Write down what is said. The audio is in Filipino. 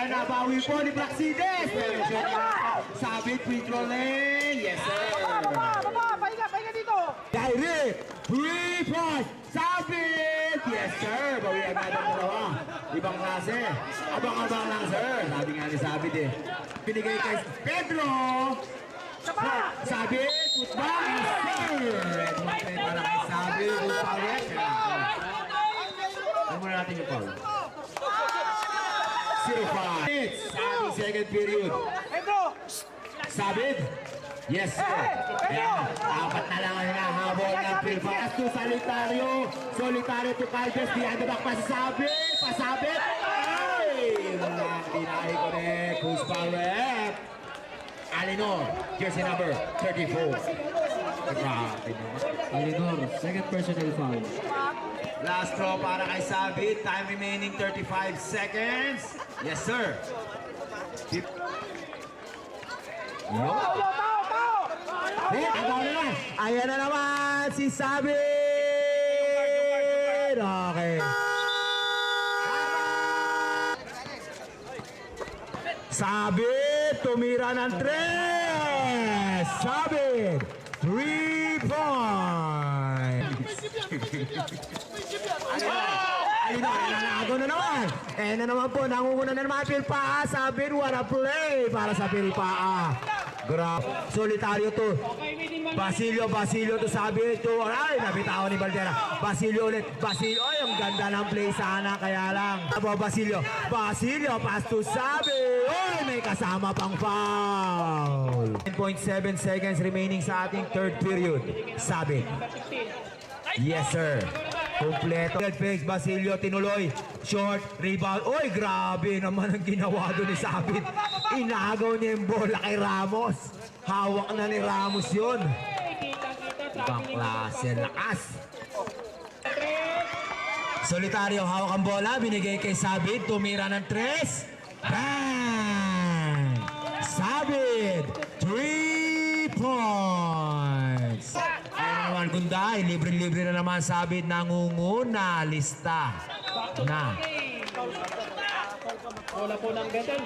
Ayan, nabawi po ni Praxides. Pero siya sabit, free throw lane. Yes, sir. Baba, pahinga dito. Direct, 3-point, sabit. Yes, sir. Bawi agad ang dalawa. Ibang klase. Abang-abang lang, sir. Sabi nga ni Sabit eh. Pinigay kay Pedro. Sabit, putbang, sir. Red one para kay Sabit. Putbang, ano muna natin yung foul? 0-5. Ating second period. Sabit. Yes, sir. Ayan, apat na lang ang hinahabol ng Philippines to Solitario. Solitario to Calves. Behind the back pa si Sabit. Pasabit. Ay! Walang dinahi-connect. Who's foul rep? Alinor, jersey number 34. Grabe naman. Alinor, second personal foul. Last throw para kay Sabit. Time remaining 35 seconds. Yes, sir. Agaw na naman. Ayan na naman si Sabit. Okay. Sabit, tumira ng 3. Sabit, 3 points. Agaw na naman. Na naman po, nangunguna na naman Pilpaa. Sabit, what a play para sa Pilpaa. Grab, Solitario to. Basilio to Sabit to. Ay, nabitawan ni Valdera. Basilio ulit. Basilio, ay, ang ganda ng play sana. Kaya lang. Basilio, pass to Sabit. Ay, may kasama pang foul. 10.7 seconds remaining sa ating third period. Sabit. Yes, sir. Kompleto. Fakes, Basilio, tinuloy. Short, rebound. Oy, grabe naman ang ginawa doon ni Sabit. Inagaw niya yung bola kay Ramos. Hawak na ni Ramos yun. Ibang klase, lakas. Solitario, hawak ang bola. Binigay kay Sabit. Tumira ng 3. Bang! Sabit, 3 points. Ayun naman, Gunday. Libre-libre na naman Sabit. Nangunguna. Lista na. Wala po ng betel.